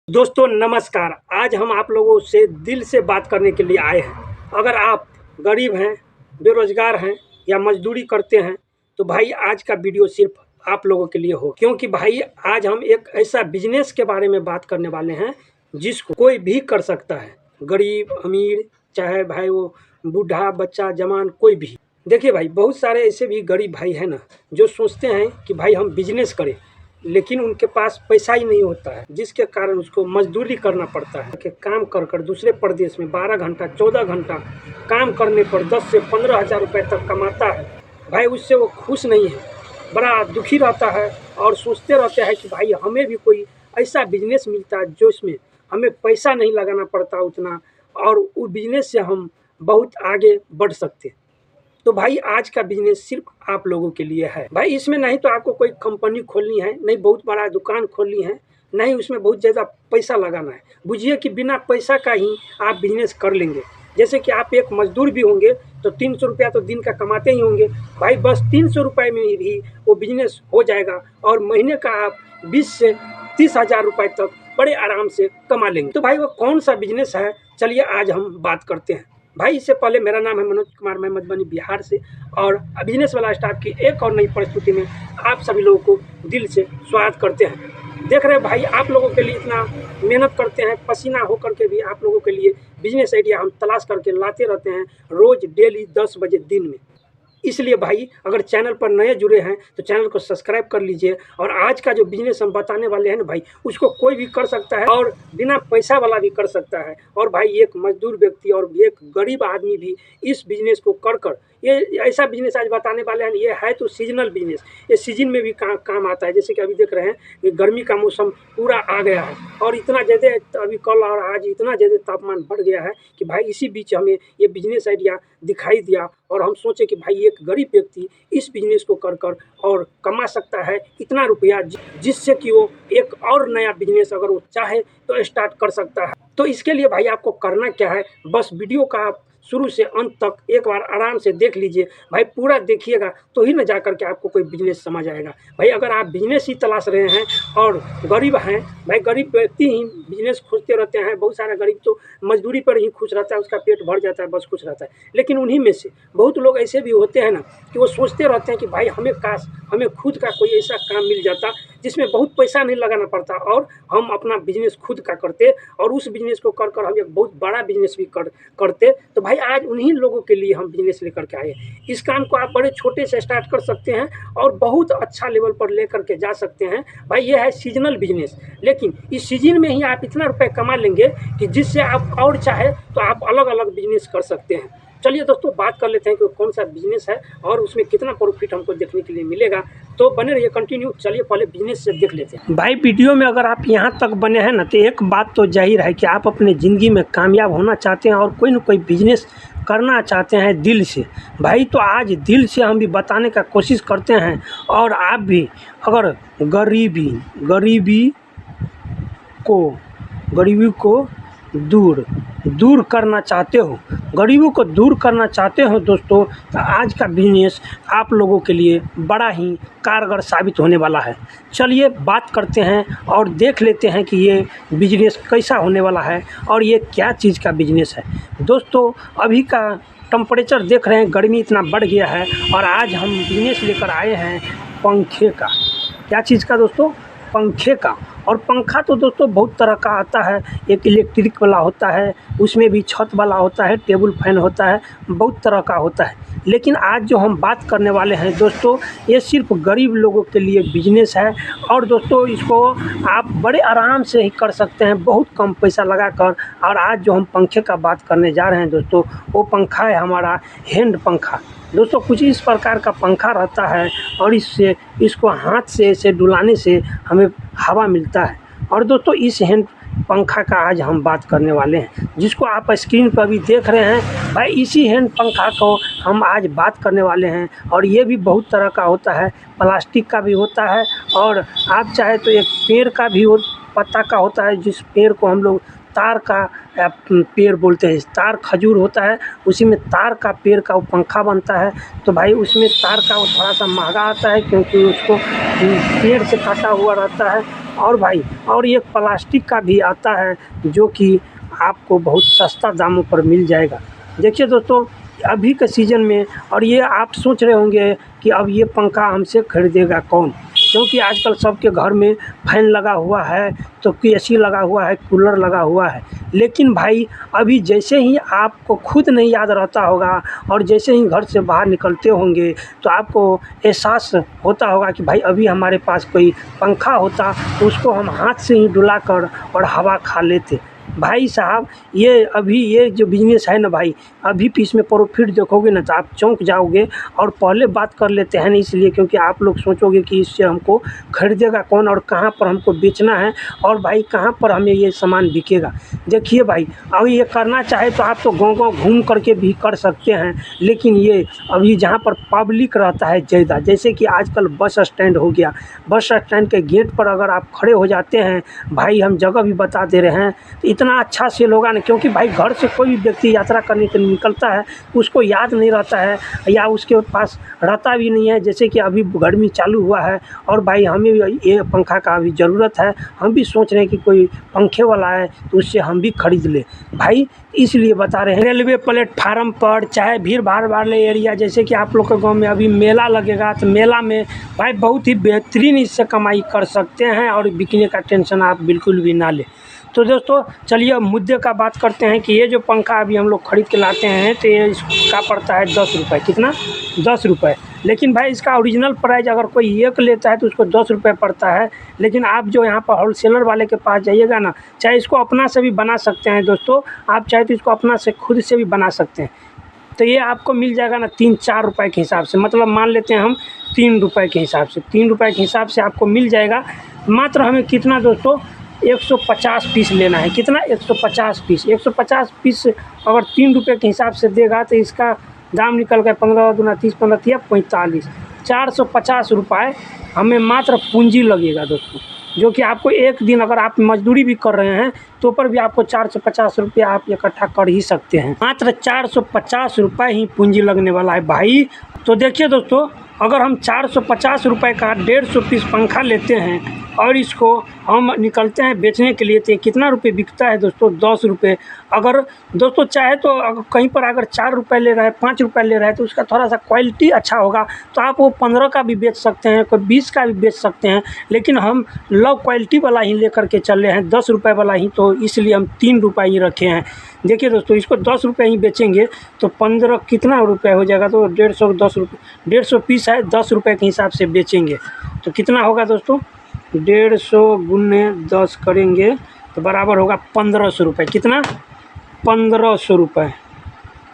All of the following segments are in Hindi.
दोस्तों नमस्कार। आज हम आप लोगों से दिल से बात करने के लिए आए हैं। अगर आप गरीब हैं, बेरोजगार हैं या मजदूरी करते हैं तो भाई आज का वीडियो सिर्फ आप लोगों के लिए हो, क्योंकि भाई आज हम एक ऐसा बिजनेस के बारे में बात करने वाले हैं जिसको कोई भी कर सकता है, गरीब अमीर, चाहे भाई वो बूढ़ा बच्चा जवान कोई भी। देखिए भाई, बहुत सारे ऐसे भी गरीब भाई हैं ना जो सोचते हैं कि भाई हम बिजनेस करें, लेकिन उनके पास पैसा ही नहीं होता है, जिसके कारण उसको मजदूरी करना पड़ता है कि काम कर कर दूसरे प्रदेश में 12 घंटा 14 घंटा काम करने पर 10 से 15 हज़ार रुपये तक कमाता है। भाई उससे वो खुश नहीं है, बड़ा दुखी रहता है और सोचते रहते हैं कि भाई हमें भी कोई ऐसा बिजनेस मिलता है जो इसमें हमें पैसा नहीं लगाना पड़ता उतना, और उस बिजनेस से हम बहुत आगे बढ़ सकते। तो भाई आज का बिजनेस सिर्फ आप लोगों के लिए है। भाई इसमें नहीं तो आपको कोई कंपनी खोलनी है, नहीं बहुत बड़ा दुकान खोलनी है, नहीं उसमें बहुत ज़्यादा पैसा लगाना है। बुझिए कि बिना पैसा का ही आप बिजनेस कर लेंगे। जैसे कि आप एक मजदूर भी होंगे तो 300 रुपया तो दिन का कमाते ही होंगे। भाई बस 300 रुपये में भी वो बिजनेस हो जाएगा और महीने का आप 20 से 30 हज़ार रुपये तक बड़े आराम से कमा लेंगे। तो भाई वो कौन सा बिजनेस है, चलिए आज हम बात करते हैं। भाई इससे पहले मेरा नाम है मनोज कुमार, मैं मधुबनी बिहार से, और बिजनेस वाला स्टाफ की एक और नई परिस्थिति में आप सभी लोगों को दिल से स्वागत करते हैं। देख रहे हैं भाई, आप लोगों के लिए इतना मेहनत करते हैं, पसीना होकर के भी आप लोगों के लिए बिजनेस आइडिया हम तलाश करके लाते रहते हैं रोज़ डेली 10 बजे दिन में। इसलिए भाई अगर चैनल पर नए जुड़े हैं तो चैनल को सब्सक्राइब कर लीजिए। और आज का जो बिजनेस हम बताने वाले हैं ना भाई, उसको कोई भी कर सकता है और बिना पैसा वाला भी कर सकता है। और भाई एक मजदूर व्यक्ति और एक गरीब आदमी भी इस बिजनेस को कर ये ऐसा बिजनेस आज बताने वाले हैं। ये है तो सीजनल बिजनेस, ये सीजन में भी काम आता है। जैसे कि अभी देख रहे हैं कि गर्मी का मौसम पूरा आ गया है और इतना ज़्यादा अभी कल और आज इतना ज़्यादा तापमान बढ़ गया है कि भाई इसी बीच हमें ये बिजनेस आइडिया दिखाई दिया और हम सोचे कि भाई एक गरीब व्यक्ति इस बिजनेस को कर और कमा सकता है इतना रुपया, जिससे कि वो एक और नया बिजनेस अगर वो चाहे तो स्टार्ट कर सकता है। तो इसके लिए भाई आपको करना क्या है, बस वीडियो का शुरू से अंत तक एक बार आराम से देख लीजिए। भाई पूरा देखिएगा तो ही न जा कर के आपको कोई बिजनेस समझ आएगा। भाई अगर आप बिजनेस ही तलाश रहे हैं और गरीब हैं, भाई गरीब व्यक्ति ही बिजनेस खोजते रहते हैं। बहुत सारा गरीब तो मजदूरी पर ही खुश रहता है, उसका पेट भर जाता है, बस खुश रहता है। लेकिन उन्हीं में से बहुत लोग ऐसे भी होते हैं ना कि वो सोचते रहते हैं कि भाई हमें खुद का कोई ऐसा काम मिल जाता जिसमें बहुत पैसा नहीं लगाना पड़ता और हम अपना बिजनेस खुद का करते और उस बिजनेस को कर हम एक बहुत बड़ा बिजनेस भी करते। तो भाई आज उन्हीं लोगों के लिए हम बिजनेस लेकर के आए। इस काम को आप बड़े छोटे से स्टार्ट कर सकते हैं और बहुत अच्छा लेवल पर लेकर के जा सकते हैं। भाई ये है सीजनल बिजनेस, लेकिन इस सीजन में ही आप इतना रुपये कमा लेंगे कि जिससे आप और चाहे तो आप अलग अलग बिजनेस कर सकते हैं। चलिए दोस्तों बात कर लेते हैं कि कौन सा बिजनेस है और उसमें कितना प्रॉफिट हमको देखने के लिए मिलेगा। तो बने रहिए कंटिन्यू। चलिए पहले बिजनेस से देख लेते हैं। भाई वीडियो में अगर आप यहाँ तक बने हैं ना तो एक बात तो जाहिर है कि आप अपने ज़िंदगी में कामयाब होना चाहते हैं और कोई न कोई बिजनेस करना चाहते हैं दिल से। भाई तो आज दिल से हम भी बताने का कोशिश करते हैं। और आप भी अगर गरीबी को दूर करना चाहते हो, गरीबों को दूर करना चाहते हो दोस्तों, तो आज का बिजनेस आप लोगों के लिए बड़ा ही कारगर साबित होने वाला है। चलिए बात करते हैं और देख लेते हैं कि ये बिजनेस कैसा होने वाला है और ये क्या चीज़ का बिजनेस है। दोस्तों अभी का टेम्परेचर देख रहे हैं, गर्मी इतना बढ़ गया है और आज हम बिजनेस लेकर आए हैं पंखे का। क्या चीज़ का दोस्तों? पंखे का। और पंखा तो दोस्तों बहुत तरह का आता है, एक इलेक्ट्रिक वाला होता है, उसमें भी छत वाला होता है, टेबल फैन होता है, बहुत तरह का होता है। लेकिन आज जो हम बात करने वाले हैं दोस्तों, ये सिर्फ गरीब लोगों के लिए बिजनेस है और दोस्तों इसको आप बड़े आराम से ही कर सकते हैं, बहुत कम पैसा लगाकर। और आज जो हम पंखे का बात करने जा रहे हैं दोस्तों, वो पंखा है हमारा हैंड पंखा। दोस्तों कुछ इस प्रकार का पंखा रहता है और इसको हाथ से ऐसे डुलाने से हमें हवा मिलता है। और दोस्तों इस हैंड पंखा का आज हम बात करने वाले हैं, जिसको आप स्क्रीन पर भी देख रहे हैं। भाई इसी हैंड पंखा को हम आज बात करने वाले हैं और ये भी बहुत तरह का होता है, प्लास्टिक का भी होता है और आप चाहे तो एक पेड़ का भी पत्ता का होता है, जिस पेड़ को हम लोग तार का पेड़ बोलते हैं। तार खजूर होता है, उसी में तार का पेड़ का वो पंखा बनता है। तो भाई उसमें तार का वो थोड़ा सा महंगा आता है, क्योंकि उसको पेड़ से काटा हुआ रहता है और भाई और एक प्लास्टिक का भी आता है जो कि आपको बहुत सस्ता दामों पर मिल जाएगा। देखिए दोस्तों, अभी के सीज़न में, और ये आप सोच रहे होंगे कि अब ये पंखा हमसे खरीदेगा कौन, क्योंकि आजकल सबके घर में फैन लगा हुआ है, तो एसी लगा हुआ है, कूलर लगा हुआ है। लेकिन भाई अभी जैसे ही आपको खुद नहीं याद रहता होगा और जैसे ही घर से बाहर निकलते होंगे तो आपको एहसास होता होगा कि भाई अभी हमारे पास कोई पंखा होता तो उसको हम हाथ से ही डुलाकर और हवा खा लेते। भाई साहब, ये अभी ये जो बिज़नेस है ना भाई, अभी भी इसमें प्रॉफिट देखोगे ना तो आप चौंक जाओगे। और पहले बात कर लेते हैं ना, इसलिए क्योंकि आप लोग सोचोगे कि इससे हमको खरीदेगा कौन और कहाँ पर हमको बेचना है और भाई कहाँ पर हमें ये सामान बिकेगा। देखिए भाई, अभी ये करना चाहे तो आप तो गाँव-गाँव घूम करके भी कर सकते हैं, लेकिन ये अभी जहाँ पर पब्लिक रहता है ज़्यादा, जैसे कि आजकल बस स्टैंड हो गया, बस स्टैंड के गेट पर अगर आप खड़े हो जाते हैं, भाई हम जगह भी बता दे रहे हैं, तो इतना अच्छा सेल होगा ना, क्योंकि भाई घर से कोई भी व्यक्ति यात्रा करने के लिए निकलता है, उसको याद नहीं रहता है या उसके पास रहता भी नहीं है। जैसे कि अभी गर्मी चालू हुआ है और भाई हमें ये पंखा का अभी ज़रूरत है, हम भी सोच रहे हैं कि कोई पंखे वाला है तो उससे हम भी खरीद ले भाई, इसलिए बता रहे हैं। रेलवे प्लेटफार्म पर चाहे भीड़ भाड़ वाले एरिया, जैसे कि आप लोग के गाँव में अभी मेला लगेगा, तो मेला में भाई बहुत ही बेहतरीन इससे कमाई कर सकते हैं और बिकने का टेंशन आप बिल्कुल भी ना लें। तो दोस्तों चलिए अब मुद्दे का बात करते हैं कि ये जो पंखा अभी हम लोग ख़रीद के लाते हैं तो ये इसका पड़ता है 10 रुपये। कितना? 10 रुपये। लेकिन भाई इसका ओरिजिनल प्राइस अगर कोई एक लेता है तो उसको 10 रुपये पड़ता है। लेकिन आप जो यहाँ पर होलसेलर वाले के पास जाइएगा ना, चाहे इसको अपना से भी बना सकते हैं दोस्तों, आप चाहे तो इसको अपना से खुद से भी बना सकते हैं। तो ये आपको मिल जाएगा ना 3-4 रुपये के हिसाब से, मतलब मान लेते हैं हम 3 रुपये के हिसाब से, 3 रुपये के हिसाब से आपको मिल जाएगा। मात्र हमें कितना दोस्तों 150 पीस लेना है। कितना? 150 पीस। 150 पीस अगर 3 रुपये के हिसाब से देगा तो इसका दाम निकल गया 15 दूना 30, 15 तिया 45, 450 रुपये हमें मात्र पूंजी लगेगा दोस्तों, जो कि आपको एक दिन अगर आप मजदूरी भी कर रहे हैं तो पर भी आपको 450 रुपये आप इकट्ठा कर ही सकते हैं। मात्र 450 रुपये ही पूंजी लगने वाला है भाई। तो देखिए दोस्तों, अगर हम 450 रुपये का 150 पीस पंखा लेते हैं और इसको हम निकलते हैं बेचने के लिए, तो कितना रुपए बिकता है दोस्तों? 10 रुपये। अगर दोस्तों चाहे तो अगर कहीं पर अगर 4 रुपये ले रहा है, 5 रुपये ले रहा है, तो उसका थोड़ा सा क्वालिटी अच्छा होगा तो आप वो 15 का भी बेच सकते हैं, कोई 20 का भी बेच सकते हैं। लेकिन हम लो क्वालिटी वाला ही लेकर के चल रहे हैं, 10 रुपये वाला ही, तो इसलिए हम 3 रुपये ही रखे हैं। देखिए दोस्तों, इसको 10 रुपये ही बेचेंगे तो 15 कितना रुपये हो जाएगा? तो 150, 10 रुपये, 150 पीस है, 10 रुपये के हिसाब से बेचेंगे तो कितना होगा दोस्तों? 150 गुने 10 करेंगे तो बराबर होगा 1500 रुपये। कितना? 1500 रुपये।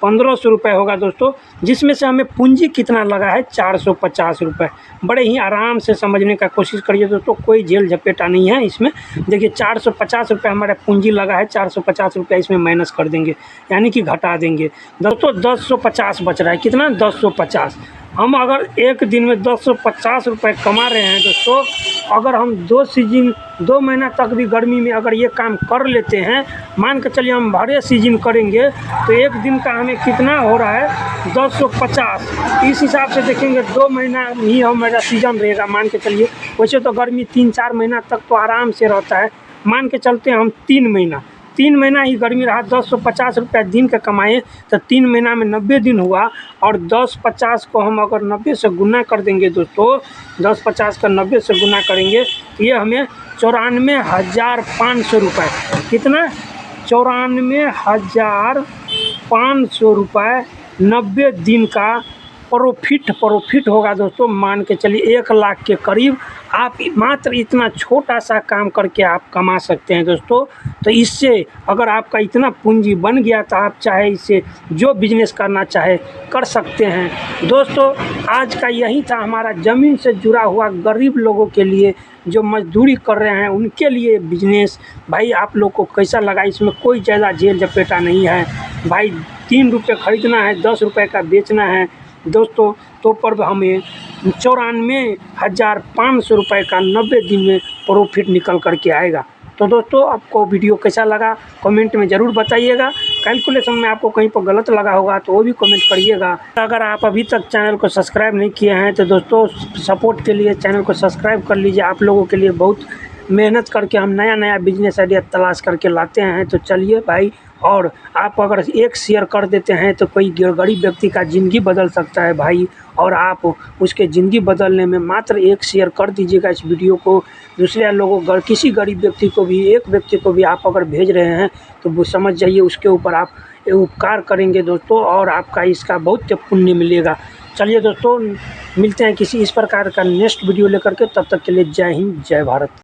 1500 रुपये होगा दोस्तों, जिसमें से हमें पूंजी कितना लगा है? 450 रुपये। बड़े ही आराम से समझने का कोशिश करिए दोस्तों, कोई झेल झपेटा नहीं है इसमें। देखिए 450 रुपये हमारा पूंजी लगा है, 450 रुपये इसमें माइनस कर देंगे, यानी कि घटा देंगे दोस्तों। 1050 बच रहा है। कितना? 1050। हम अगर एक दिन में 1050 रुपये कमा रहे हैं दोस्तों, अगर हम 2 महीना तक भी गर्मी में अगर ये काम कर लेते हैं, मान के चलिए हम भरे सीजन करेंगे तो एक दिन का हमें कितना हो रहा है? 1050। इस हिसाब से देखेंगे 2 महीना ही हमारा सीजन रहेगा मान के चलिए। वैसे तो गर्मी 3-4 महीना तक तो आराम से रहता है, मान के चलते हैं हम 3 महीना ही गर्मी रहा। 1050 रुपये दिन का कमाए तो 3 महीना में 90 दिन हुआ, और 1050 को हम अगर 90 से गुना कर देंगे दोस्तों, 1050 का 90 से गुना करेंगे तो ये हमें 94,500 रुपये। कितना? 94,500 रुपये 90 दिन का प्रॉफिट होगा दोस्तों। मान के चलिए 1 लाख के करीब आप मात्र इतना छोटा सा काम करके आप कमा सकते हैं दोस्तों। तो इससे अगर आपका इतना पूंजी बन गया तो आप चाहे इससे जो बिजनेस करना चाहे कर सकते हैं दोस्तों। आज का यही था हमारा ज़मीन से जुड़ा हुआ गरीब लोगों के लिए, जो मजदूरी कर रहे हैं उनके लिए बिजनेस। भाई आप लोग को कैसा लगा? इसमें कोई ज़्यादा झेल झपेटा नहीं है भाई। 3 रुपये ख़रीदना है, 10 रुपये का बेचना है दोस्तों, तो पर हमें 94,500 रुपये का 90 दिन में प्रॉफिट निकल कर के आएगा। तो दोस्तों आपको वीडियो कैसा लगा कमेंट में ज़रूर बताइएगा। कैलकुलेशन में आपको कहीं पर गलत लगा होगा तो वो भी कमेंट करिएगा। अगर आप अभी तक चैनल को सब्सक्राइब नहीं किए हैं तो दोस्तों सपोर्ट के लिए चैनल को सब्सक्राइब कर लीजिए। आप लोगों के लिए बहुत मेहनत करके हम नया नया बिजनेस आइडिया तलाश करके लाते हैं। तो चलिए भाई, और आप अगर एक शेयर कर देते हैं तो कोई गरीब व्यक्ति का ज़िंदगी बदल सकता है भाई। और आप उसके ज़िंदगी बदलने में मात्र एक शेयर कर दीजिएगा इस वीडियो को। दूसरे लोगों को, किसी गरीब व्यक्ति को भी, एक व्यक्ति को भी आप अगर भेज रहे हैं तो वो समझ जाइए उसके ऊपर आप उपकार करेंगे दोस्तों, और आपका इसका बहुत पुण्य मिलेगा। चलिए दोस्तों, मिलते हैं किसी इस प्रकार का नेक्स्ट वीडियो लेकर के। तब तक के लिए जय हिंद, जय भारत।